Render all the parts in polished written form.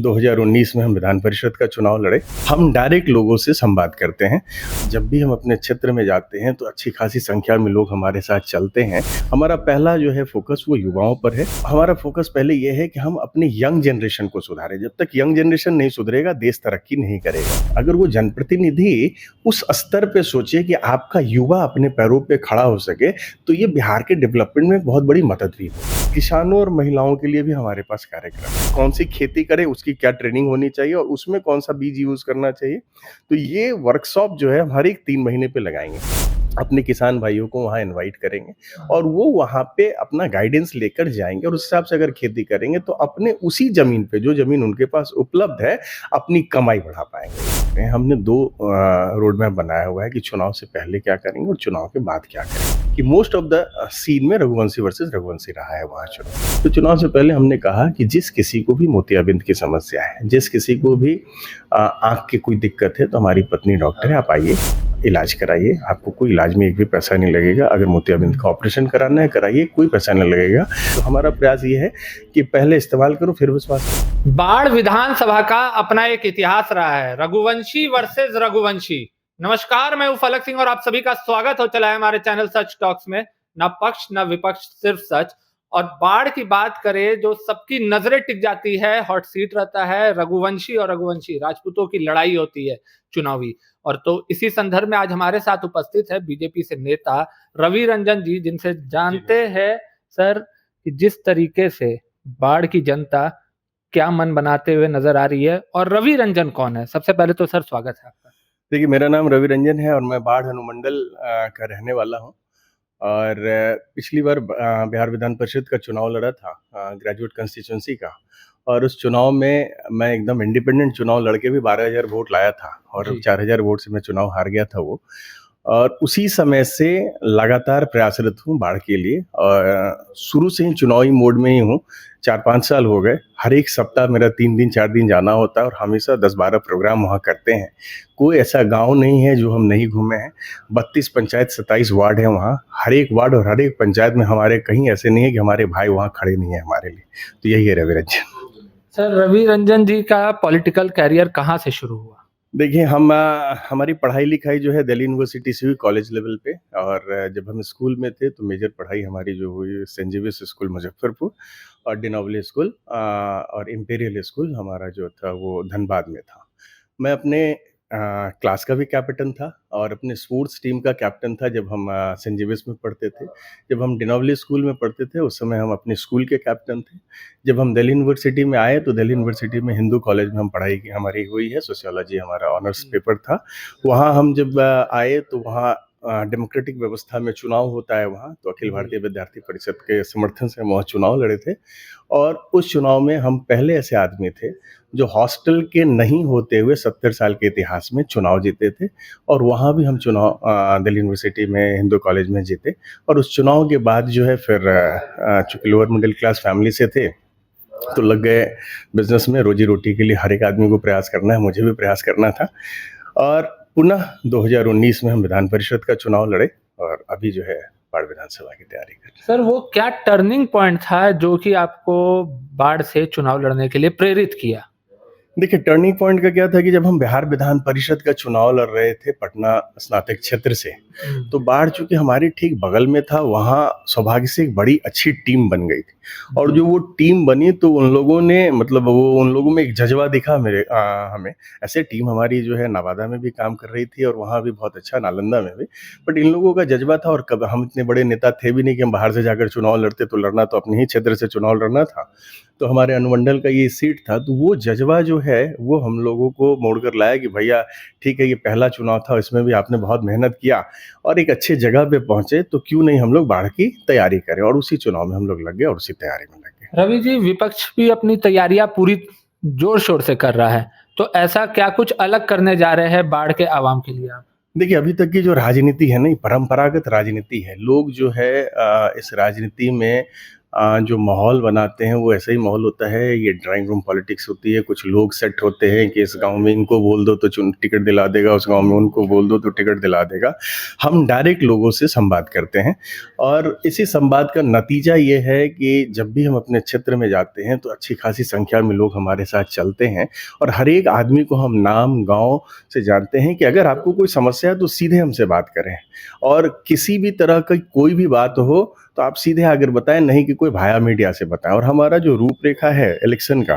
2019 में हम विधान परिषद का चुनाव लड़े। हम डायरेक्ट लोगों से संवाद करते हैं। जब भी हम अपने क्षेत्र में जाते हैं तो अच्छी खासी संख्या में लोग हमारे साथ चलते हैं। हमारा पहला जो है फोकस वो युवाओं पर है। हमारा फोकस पहले ये है कि हम अपने यंग जनरेशन को सुधारें। जब तक यंग जनरेशन नहीं सुधरेगा देश तरक्की नहीं करेगा। अगर वो जनप्रतिनिधि उस स्तर पे सोचे कि आपका युवा अपने पैरों पे खड़ा हो सके तो ये बिहार के डेवलपमेंट में बहुत बड़ी मदद भी हो। किसानों और महिलाओं के लिए भी हमारे पास कार्यक्रम है। कौन सी खेती करें उसकी क्या ट्रेनिंग होनी चाहिए और उसमें कौन सा बीज यूज करना चाहिए। तो ये वर्कशॉप जो है हम हर एक 3 महीने पे लगाएंगे। अपने किसान भाइयों को वहाँ इनवाइट करेंगे और वो वहाँ पे अपना गाइडेंस लेकर जाएंगे और उस हिसाब से अगर खेती करेंगे तो अपने उसी जमीन पे जो जमीन उनके पास उपलब्ध है अपनी कमाई बढ़ा पाएंगे। हमने 2 रोड मैप बनाया हुआ है कि चुनाव से पहले क्या करेंगे और चुनाव के बाद क्या करेंगे। कि मोस्ट ऑफ द सीन में रघुवंशी वर्सेस रघुवंशी रहा है वहाँ चुनाव। तो चुनाव से पहले हमने कहा कि जिस किसी को भी मोतियाबिंद की समस्या है, जिस किसी को भी आँख की कोई दिक्कत है तो हमारी पत्नी डॉक्टर है, आप आइए इलाज कराइए। आपको कोई इलाज में एक भी पैसा नहीं लगेगा। अगर मोतियाबिंद का ऑपरेशन कराना है कराइए, कोई पैसा नहीं लगेगा। तो हमारा प्रयास ये है कि पहले इस्तेमाल करो फिर विश्वास करो। बाढ़ विधानसभा का अपना एक इतिहास रहा है, रघुवंशी वर्सेस रघुवंशी। नमस्कार, मैं हूं फलक सिंह और आप सभी का स्वागत हो चला है हमारे चैनल सच टॉक्स में। न पक्ष न विपक्ष, सिर्फ सच। और बाढ़ की बात करें जो सबकी नजरें टिक जाती है, हॉट सीट रहता है रघुवंशी और रघुवंशी, राजपूतों की लड़ाई होती है चुनावी। और तो इसी संदर्भ में आज हमारे साथ उपस्थित है बीजेपी से नेता रवि रंजन जी, जिनसे जानते हैं सर कि जिस तरीके से बाढ़ की जनता क्या मन बनाते हुए नजर आ रही है। और रवि रंजन कौन है? सबसे पहले तो सर स्वागत है आपका। देखिए, मेरा नाम रवि रंजन है और मैं बाढ़ अनुमंडल का रहने वाला हूँ। और पिछली बार बिहार विधान परिषद का चुनाव लड़ा था, ग्रेजुएट कंस्टिट्यूंसी का। और उस चुनाव में मैं एकदम इंडिपेंडेंट चुनाव लड़के भी 12,000 वोट लाया था और 4,000 वोट से मैं चुनाव हार गया था वो। और उसी समय से लगातार प्रयासरत हूँ बाढ़ के लिए और शुरू से ही चुनावी मोड में ही हूँ। 4-5 साल हो गए। हर एक सप्ताह मेरा 3 दिन 4 दिन जाना होता है और हमेशा 10-12 प्रोग्राम वहाँ करते हैं। कोई ऐसा गांव नहीं है जो हम नहीं घूमे हैं। 32 पंचायत 27 वार्ड है वहाँ। हर एक वार्ड और हर एक पंचायत में हमारे कहीं ऐसे नहीं है कि हमारे भाई वहाँ खड़े नहीं है हमारे लिए। तो यही है रवि रंजन। सर, रवि रंजन जी का पॉलिटिकल कैरियर कहाँ से शुरू हुआ? देखिए, हमारी पढ़ाई लिखाई जो है दिल्ली यूनिवर्सिटी से हुई कॉलेज लेवल पे। और जब हम स्कूल में थे तो मेजर पढ़ाई हमारी जो हुई सेंट जेवियर्स स्कूल मुजफ्फरपुर और डिनोवली स्कूल और इम्पीरियल स्कूल हमारा जो था वो धनबाद में था। मैं अपने क्लास का भी कैप्टन था और अपने स्पोर्ट्स टीम का कैप्टन था जब हम सेंट जेवियर्स में पढ़ते थे। जब हम डिनोवली स्कूल में पढ़ते थे उस समय हम अपने स्कूल के कैप्टन थे। जब हम दिल्ली यूनिवर्सिटी में आए तो दिल्ली यूनिवर्सिटी में हिंदू कॉलेज में हम पढ़ाई की हमारी हुई है, सोशियोलॉजी हमारा ऑनर्स पेपर था। वहाँ हम जब आए तो वहाँ डेमोक्रेटिक व्यवस्था में चुनाव होता है वहाँ, तो अखिल भारतीय विद्यार्थी परिषद के समर्थन से हम वहाँ चुनाव लड़े थे। और उस चुनाव में हम पहले ऐसे आदमी थे जो हॉस्टल के नहीं होते हुए 70 साल के इतिहास में चुनाव जीते थे। और वहाँ भी हम चुनाव दिल्ली यूनिवर्सिटी में हिंदू कॉलेज में जीते। और उस चुनाव के बाद जो है फिर चूँकि लोअर मिडिल क्लास फैमिली से थे तो लग गए बिजनेस में। रोजी रोटी के लिए हर एक आदमी को प्रयास करना है, मुझे भी प्रयास करना था। और पुनः 2019 में हम विधान परिषद का चुनाव लड़े और अभी जो है बाढ़ विधानसभा की तैयारी कर रहे हैं। सर, वो क्या टर्निंग पॉइंट था जो कि आपको बाढ़ से चुनाव लड़ने के लिए प्रेरित किया? देखिए, टर्निंग पॉइंट का क्या था कि जब हम बिहार विधान परिषद का चुनाव लड़ रहे थे पटना स्नातक क्षेत्र से, तो बाढ़ चूंकि हमारे ठीक बगल में था, वहाँ सौभाग्य से एक बड़ी अच्छी टीम बन गई थी। और जो वो टीम बनी तो उन लोगों ने मतलब वो उन लोगों में एक जज्बा दिखा हमें। ऐसे टीम हमारी जो है नवादा में भी काम कर रही थी और वहाँ भी बहुत अच्छा, नालंदा में भी। बट इन लोगों का जज्बा था और कब हम इतने बड़े नेता थे भी नहीं कि हम बाहर से जाकर चुनाव लड़ते, तो लड़ना तो अपने ही क्षेत्र से चुनाव लड़ना था। तो हमारे अनुमंडल का ये सीट था, तो वो जज्बा जो है वो हम लोगों को मोड़कर लाया कि भैया ठीक है, ये पहला चुनाव था, इसमें भी आपने बहुत मेहनत किया और एक अच्छे जगह पे पहुंचे, तो क्यों नहीं हम लोग बाढ़ की तैयारी करें। और उसी चुनाव में हम लोग लग गए और उसी तैयारी में लग गए। रवि जी, विपक्ष भी अपनी तैयारियां पूरी जोर शोर से कर रहा है, तो ऐसा क्या कुछ अलग करने जा रहे हैं बाढ़ के आवाम के लिए आप? देखिए, अभी तक की जो राजनीति है ना, परंपरागत राजनीति है। लोग जो है इस राजनीति में जो माहौल बनाते हैं वो ऐसा ही माहौल होता है। ये ड्राइंग रूम पॉलिटिक्स होती है। कुछ लोग सेट होते हैं कि इस गांव में इनको बोल दो तो टिकट दिला देगा, उस गांव में उनको बोल दो तो टिकट दिला देगा। हम डायरेक्ट लोगों से संवाद करते हैं और इसी संवाद का नतीजा ये है कि जब भी हम अपने क्षेत्र में जाते हैं तो अच्छी खासी संख्या में लोग हमारे साथ चलते हैं और हर एक आदमी को हम नाम गांव से जानते हैं कि अगर आपको कोई समस्या है तो सीधे हमसे बात करें और किसी भी तरह की कोई भी बात हो तो आप सीधे आकर बताएं, नहीं कि कोई भाया मीडिया से बताएं। और हमारा जो रूपरेखा है इलेक्शन का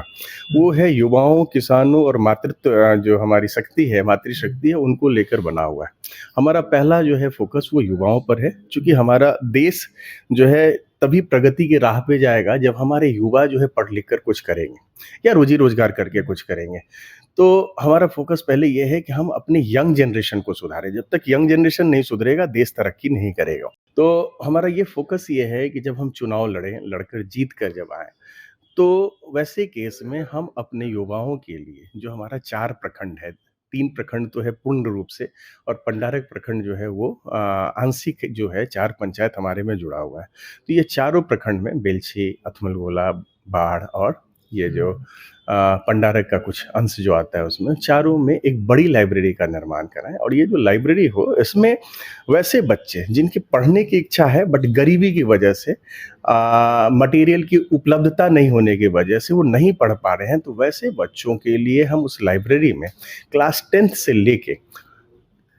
वो है युवाओं, किसानों और मातृत्व जो हमारी शक्ति है, मातृशक्ति है, उनको लेकर बना हुआ है। हमारा पहला जो है फोकस वो युवाओं पर है, क्योंकि हमारा देश जो है तभी प्रगति की राह पे जाएगा जब हमारे युवा जो है पढ़ लिख कर कुछ करेंगे या रोजी रोजगार करके कुछ करेंगे। तो हमारा फोकस पहले ये है कि हम अपने यंग जनरेशन को सुधारें। जब तक यंग जनरेशन नहीं सुधरेगा देश तरक्की नहीं करेगा। तो हमारा ये फोकस ये है कि जब हम चुनाव लड़ें, लड़कर जीत कर जब आए तो वैसे केस में हम अपने युवाओं के लिए जो हमारा 4 प्रखंड है, 3 प्रखंड तो है पूर्ण रूप से और पंडारक प्रखंड जो है वो आंशिक जो है 4 पंचायत हमारे में जुड़ा हुआ है। तो ये चारों प्रखंड में बेलछी, अथमलगोला, बाढ़ और ये जो पंडारक का कुछ अंश जो आता है उसमें चारों में एक बड़ी लाइब्रेरी का निर्माण कराएं। और ये जो लाइब्रेरी हो इसमें वैसे बच्चे जिनकी पढ़ने की इच्छा है बट गरीबी की वजह से मटेरियल की उपलब्धता नहीं होने की वजह से वो नहीं पढ़ पा रहे हैं, तो वैसे बच्चों के लिए हम उस लाइब्रेरी में क्लास 10th से लेके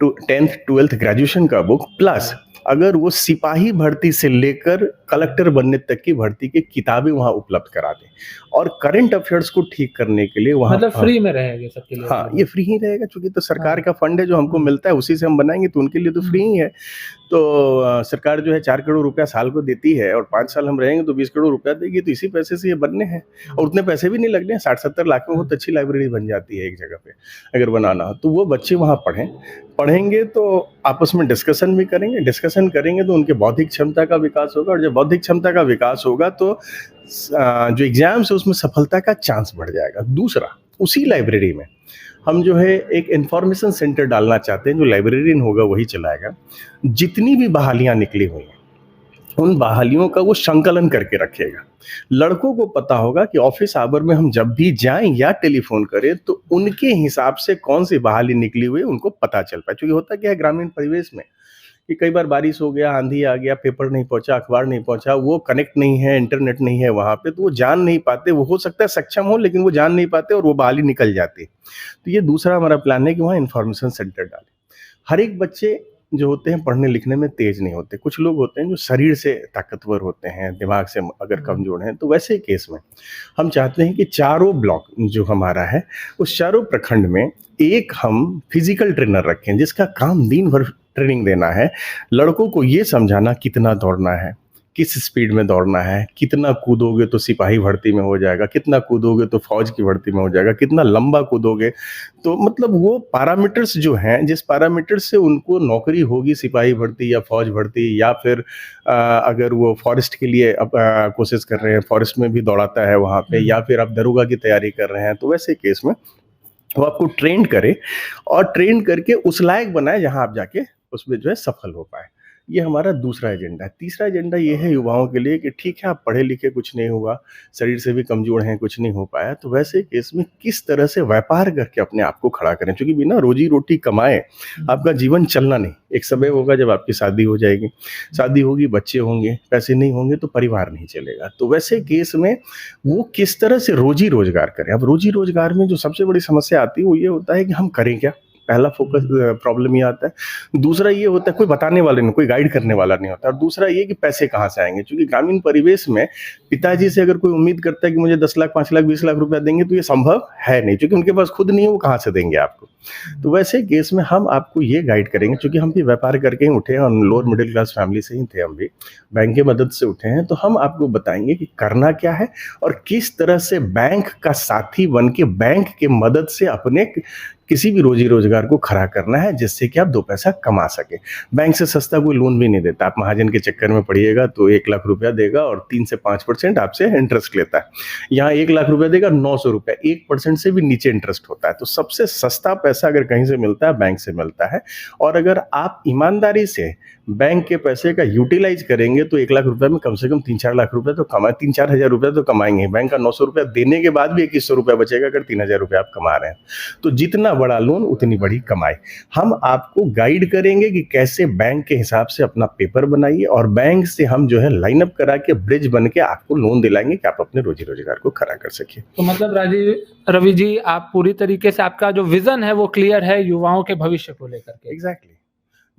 10th 12th ग्रेजुएशन का बुक प्लस अगर वो सिपाही भर्ती से लेकर कलेक्टर बनने तक की भर्ती की किताबें वहाँ उपलब्ध करा दें और करंट अफेयर्स को ठीक करने के लिए वहाँ मतलब फ्री में रहेगा सबके लिए? हाँ, ये फ्री ही रहेगा क्योंकि तो सरकार का फंड है जो हमको मिलता है, उसी से हम बनाएंगे तो उनके लिए तो फ्री ही है। तो सरकार जो है 4 करोड़ रुपया साल को देती है और 5 साल हम रहेंगे तो 20 करोड़ रुपया देगी, तो इसी पैसे से ये बनने हैं और उतने पैसे भी नहीं लगने हैं। 60-70 लाख में बहुत अच्छी लाइब्रेरी बन जाती है एक जगह पे अगर बनाना हो। तो वो बच्चे वहाँ पढ़ेंगे तो आपस में डिस्कशन भी करेंगे, डिस्कशन करेंगे तो उनके बौद्धिक क्षमता का विकास होगा और जब बौद्धिक क्षमता का विकास होगा तो जो एग्जाम्स है उसमें सफलता का चांस बढ़ जाएगा। दूसरा, उसी लाइब्रेरी में हम जो है एक इंफॉर्मेशन सेंटर डालना चाहते हैं, जो लाइब्रेरियन होगा वही चलाएगा। जितनी भी बहालियां निकली हुई हैं उन बहालियों का वो संकलन करके रखेगा। लड़कों को पता होगा कि ऑफिस आवर में हम जब भी जाएं या टेलीफोन करें तो उनके हिसाब से कौन सी बहाली निकली हुई है उनको पता चल पाए। क्योंकि होता क्या है ग्रामीण परिवेश में कि कई बार बारिश हो गया, आंधी आ गया, पेपर नहीं पहुंचा, अखबार नहीं पहुंचा, वो कनेक्ट नहीं है, इंटरनेट नहीं है वहां पे, तो वो जान नहीं पाते। वो हो सकता है सक्षम हो लेकिन वो जान नहीं पाते और वो बहाली निकल जाती है। तो ये दूसरा हमारा प्लान है कि वहाँ इन्फॉर्मेशन सेंटर डालें। हर एक बच्चे जो होते हैं पढ़ने लिखने में तेज नहीं होते। कुछ लोग होते हैं जो शरीर से ताकतवर होते हैं, दिमाग से अगर कमजोर हैं, तो वैसे केस में हम चाहते हैं कि चारों ब्लॉक जो हमारा है उस चारों प्रखंड में एक हम फिजिकल ट्रेनर रखें जिसका काम दिन भर ट्रेनिंग देना है। लड़कों को ये समझाना कितना दौड़ना है, किस स्पीड में दौड़ना है, कितना कूदोगे तो सिपाही भर्ती में हो जाएगा, कितना कूदोगे तो फौज की भर्ती में हो जाएगा, कितना लंबा कूदोगे। तो मतलब वो पैरामीटर्स जो हैं जिस पैरामीटर से उनको नौकरी होगी, सिपाही भर्ती या फौज भर्ती, या फिर अगर वो फॉरेस्ट के लिए कोशिश कर रहे हैं, फॉरेस्ट में भी दौड़ाता है वहाँ पे, या फिर आप दरोगा की तैयारी कर रहे हैं, तो वैसे केस में वो आपको ट्रेन करे और ट्रेन करके उस लायक बनाए जहाँ आप जाके उसमें जो है सफल हो पाए। ये हमारा दूसरा एजेंडा है। तीसरा एजेंडा ये है युवाओं के लिए कि ठीक है आप पढ़े लिखे कुछ नहीं हुआ, शरीर से भी कमजोर हैं, कुछ नहीं हो पाया, तो वैसे केस में किस तरह से व्यापार करके अपने आप को खड़ा करें। क्योंकि बिना रोजी रोटी कमाए आपका जीवन चलना नहीं। एक समय होगा जब आपकी शादी हो जाएगी, शादी होगी, बच्चे होंगे, पैसे नहीं होंगे तो परिवार नहीं चलेगा। तो वैसे केस में वो किस तरह से रोजी रोजगार करें। अब रोजी रोजगार में जो सबसे बड़ी समस्या आती है वो ये होता है कि हम करें क्या। पहला फोकस प्रॉब्लम ये आता है। दूसरा ये होता है कोई बताने वाले नहीं, कोई गाइड करने वाला नहीं होता। और दूसरा ये कि पैसे कहाँ से आएंगे, क्योंकि ग्रामीण परिवेश में पिताजी से अगर कोई उम्मीद करता है कि मुझे 10 लाख, 5 लाख, 20 लाख रुपया देंगे तो ये संभव है नहीं, क्योंकि उनके पास खुद नहीं है, वो कहाँ से देंगे आपको। तो वैसे केस में हम आपको ये गाइड करेंगे, क्योंकि हम भी व्यापार करके ही उठे हैं और लोअर मिडिल क्लास फैमिली से ही थे, हम भी बैंक की मदद से उठे हैं। तो हम आपको बताएंगे कि करना क्या है और किस तरह से बैंक का साथी बन के बैंक के मदद से अपने किसी भी रोजी रोजगार को खड़ा करना है जिससे कि आप 2 पैसा कमा सके। बैंक से सस्ता कोई लोन भी नहीं देता। आप महाजन के चक्कर में पड़िएगा तो 1 लाख रुपया देगा और 3 से 5% आपसे इंटरेस्ट लेता है। यहाँ 1 लाख रुपया देगा, 900 रुपया, 1% से भी नीचे इंटरेस्ट होता है। तो सबसे सस्ता पैसा अगर कहीं से मिलता है, बैंक से मिलता है। और अगर आप ईमानदारी से बैंक के पैसे का यूटिलाइज करेंगे तो 1 लाख रुपए में कम से कम 3-4 लाख रुपए तो 3-4 हजार रुपए तो कमाएंगे। बैंक का 900 रुपया देने के बाद भी 2100 रुपया बचेगा अगर 3000 रुपया आप कमा रहे हैं। तो जितना बड़ा लोन उतनी बड़ी कमाई। हम आपको गाइड करेंगे कि कैसे बैंक के हिसाब से अपना पेपर बनाइए और बैंक से हम जो है लाइन अप करा के ब्रिज बन के आपको लोन दिलाएंगे कि आप अपने रोजी रोजगार को खड़ा कर सकिए। तो मतलब रवि जी, आप पूरी तरीके से, आपका जो विजन है वो क्लियर है युवाओं के भविष्य को लेकर के। एग्जैक्टली।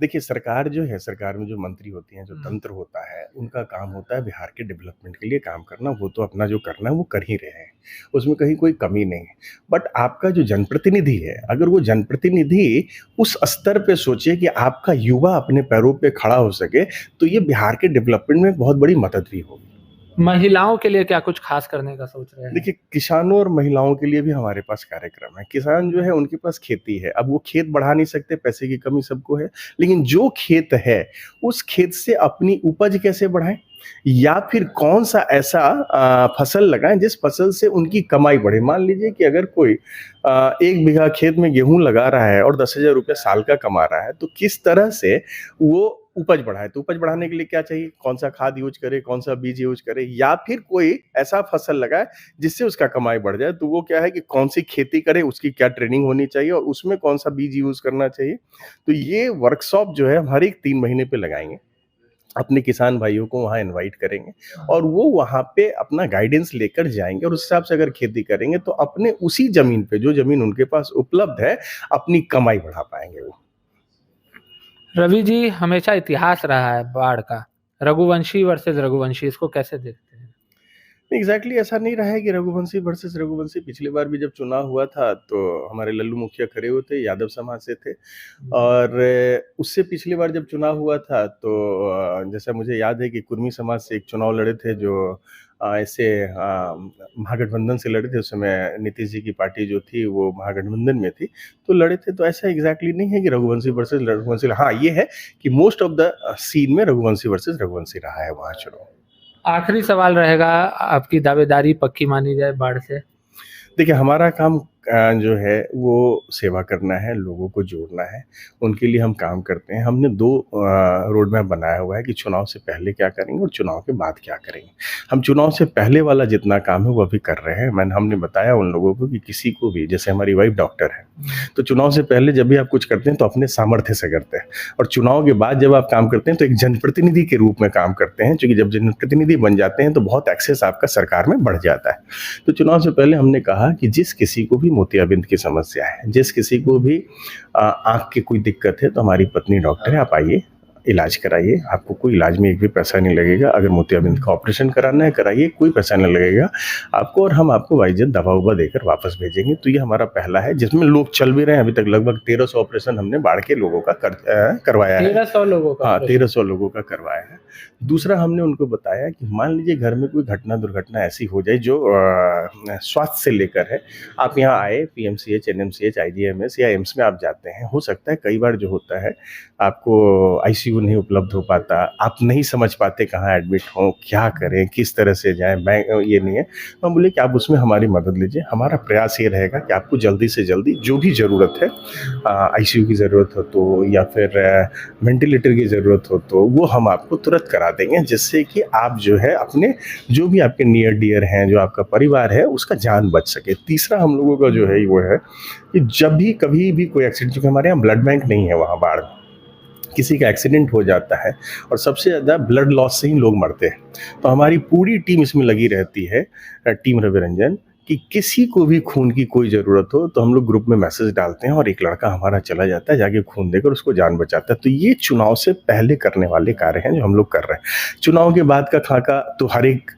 देखिए, सरकार जो है, सरकार में जो मंत्री होती हैं, जो तंत्र होता है, उनका काम होता है बिहार के डेवलपमेंट के लिए काम करना। वो तो अपना जो करना है वो कर ही रहे हैं, उसमें कहीं कोई कमी नहीं है। बट आपका जो जनप्रतिनिधि है, अगर वो जनप्रतिनिधि उस स्तर पे सोचे कि आपका युवा अपने पैरों पे खड़ा हो सके, तो ये बिहार के डेवलपमेंट में बहुत बड़ी मदद भी होगी। महिलाओं के लिए क्या कुछ खास करने का सोच रहे हैं? देखिए, किसानों और महिलाओं के लिए भी हमारे पास कार्यक्रम है। किसान जो है उनके पास खेती है, अब वो खेत बढ़ा नहीं सकते, पैसे की कमी सबको है, लेकिन जो खेत है उस खेत से अपनी उपज कैसे बढ़ाएं, या फिर कौन सा ऐसा फसल लगाएं जिस फसल से उनकी कमाई बढ़े। मान लीजिए कि अगर कोई 1 बीघा खेत में गेहूं लगा रहा है और 10,000 रुपया साल का कमा रहा है, तो किस तरह से वो उपज बढ़ाए। तो उपज बढ़ाने के लिए क्या चाहिए, कौन सा खाद यूज करे, कौन सा बीज यूज करे, या फिर कोई ऐसा फसल लगाए जिससे उसका कमाई बढ़ जाए। तो वो क्या है कि कौन सी खेती करे, उसकी क्या ट्रेनिंग होनी चाहिए और उसमें कौन सा बीज यूज करना चाहिए। तो ये वर्कशॉप जो है हम हर एक 3 महीने पे लगाएंगे, अपने किसान भाइयों को वहाँ इनवाइट करेंगे और वो वहाँ पे अपना गाइडेंस लेकर जाएंगे और उस हिसाब से अगर खेती करेंगे तो अपने उसी जमीन पे, जो जमीन उनके पास उपलब्ध है, अपनी कमाई बढ़ा पाएंगे वो। रवि जी, हमेशा इतिहास रहा है बाढ़ का, रघुवंशी वर्सेस रघुवंशी, इसको कैसे देखते हैं? एग्जैक्टली ऐसा नहीं रहा है कि रघुवंशी वर्सेस रघुवंशी। पिछली बार भी जब चुनाव हुआ था तो हमारे लल्लू मुखिया खड़े हुए थे, यादव समाज से थे। और उससे पिछली बार जब चुनाव हुआ था तो जैसा मुझे याद है कि कुर्मी समाज से एक चुनाव लड़े थे, जो ऐसे महागठबंधन से लड़े थे। उस समय नीतीश जी की पार्टी जो थी वो महागठबंधन में थी, तो लड़े थे। तो ऐसा एग्जैक्टली नहीं है कि रघुवंशी वर्सेस रघुवंशी। हाँ, ये है कि मोस्ट ऑफ द सीन में रघुवंशी वर्सेस रघुवंशी रहा है वहाँ चुनाव। आखिरी सवाल रहेगा, आपकी दावेदारी पक्की मानी जाए बाढ़ से? देखिए, हमारा काम जो है वो सेवा करना है, लोगों को जोड़ना है, उनके लिए हम काम करते हैं। हमने 2 रोड मैप बनाया हुआ है कि चुनाव से पहले क्या करेंगे और चुनाव के बाद क्या करेंगे। हम चुनाव से पहले वाला जितना काम है वो अभी कर रहे हैं। हमने बताया उन लोगों को कि किसी को भी, जैसे हमारी वाइफ डॉक्टर है, तो चुनाव से पहले जब भी आप कुछ करते हैं तो अपने सामर्थ्य से करते हैं, और चुनाव के बाद जब आप काम करते हैं तो एक जनप्रतिनिधि के रूप में काम करते हैं, क्योंकि जब जनप्रतिनिधि बन जाते हैं तो बहुत एक्सेस आपका सरकार में बढ़ जाता है। तो चुनाव से पहले हमने कहा कि जिस किसी को भी मोतियाबिंद की समस्या है, जिस किसी को भी आँख की कोई दिक्कत है, तो हमारी पत्नी डॉक्टर है, आप आइए, इलाज कराइए। आपको कोई इलाज में एक भी पैसा नहीं लगेगा। अगर मोतियाबिंद का ऑपरेशन कराना है कराइए, कोई पैसा नहीं लगेगा आपको, और हम आपको वाइजत दवा उवा देकर वापस भेजेंगे। तो ये हमारा पहला है, जिसमें लोग चल भी रहे हैं। अभी तक लगभग 1300 ऑपरेशन हमने बाढ़ के लोगों का करवाया है। 1300 लोगों का? हाँ, 1300 लोगों का करवाया है। दूसरा, हमने उनको बताया कि मान लीजिए घर में कोई घटना दुर्घटना ऐसी हो जाए जो स्वास्थ्य से लेकर है, आप यहाँ आए, PMCH, NMCH, IGMS या एम्स में आप जाते हैं, हो सकता है कई बार जो होता है आपको ICU नहीं उपलब्ध हो पाता, आप नहीं समझ पाते कहाँ एडमिट हों, क्या करें, किस तरह से जाएं, बैंक ये नहीं है। तो हम बोले कि आप उसमें हमारी मदद लीजिए। हमारा प्रयास ये रहेगा कि आपको जल्दी से जल्दी जो भी ज़रूरत है, ICU की ज़रूरत हो तो, या फिर वेंटिलेटर की ज़रूरत हो तो, वो हम आपको तुरंत करा देंगे, जिससे कि आप जो है अपने जो भी आपके नियर डियर हैं, जो आपका परिवार है, उसका जान बच सके। तीसरा हम लोगों का जो है वो है कि जब भी कभी भी कोई एक्सीडेंट, क्योंकि हमारे यहाँ ब्लड बैंक नहीं है, वहाँ बाढ़ किसी का एक्सीडेंट हो जाता है और सबसे ज़्यादा ब्लड लॉस से ही लोग मरते हैं, तो हमारी पूरी टीम इसमें लगी रहती है, टीम रवि रंजन, कि किसी को भी खून की कोई ज़रूरत हो तो हम लोग ग्रुप में मैसेज डालते हैं और एक लड़का हमारा चला जाता है, जाके खून देकर उसको जान बचाता है। तो ये चुनाव से पहले करने वाले कार्य हैं जो हम लोग कर रहे हैं। चुनाव के बाद का खाका तो हर एक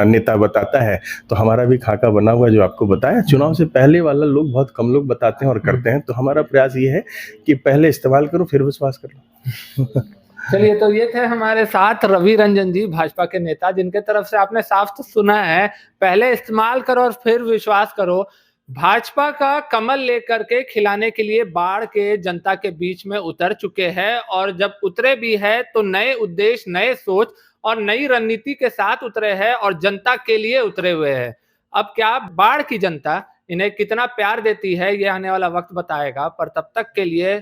नेता बताता है, तो हमारा भी खाका बना हुआ है जो आपको बताया। चुनाव से पहले वाला लोग बहुत कम लोग बताते हैं और करते हैं, तो हमारा प्रयास ये है कि पहले इस्तेमाल करो फिर विश्वास कर लो। चलिए, तो ये थे हमारे साथ रवि रंजन जी, भाजपा के नेता, जिनके तरफ से आपने साफ तो सुना है, पहले इस्तेमाल करो और फिर विश्वास करो। भाजपा का कमल लेकर के खिलाने के लिए बाढ़ के जनता के बीच में उतर चुके हैं और जब उतरे भी है तो नए उद्देश्य, नए सोच और नई रणनीति के साथ उतरे हैं और जनता के लिए उतरे हुए हैं। अब क्या बाढ़ की जनता इन्हें कितना प्यार देती है ये आने वाला वक्त बताएगा, पर तब तक के लिए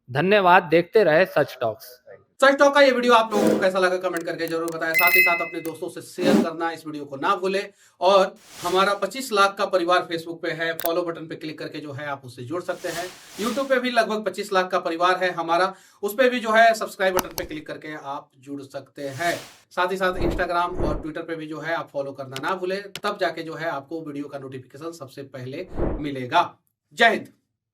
धन्यवाद। देखते रहे सच टॉक्स। सच टॉक का ये वीडियो आप लोगों को कैसा लगा कमेंट करके जरूर बताएं। साथ ही साथ अपने दोस्तों से शेयर करना इस वीडियो को ना भूलें और हमारा 25 लाख का परिवार फेसबुक पे है, फॉलो बटन पे क्लिक करके जो है आप उससे जुड़ सकते हैं। यूट्यूब पे भी लगभग 25 लाख का परिवार है हमारा, उस पे भी जो है सब्सक्राइब बटन पे क्लिक करके आप जुड़ सकते हैं। साथ ही साथ इंस्टाग्राम और ट्विटर पे भी जो है आप फॉलो करना ना भूलें, तब जाके जो है आपको वीडियो का नोटिफिकेशन सबसे पहले मिलेगा। जय हिंद।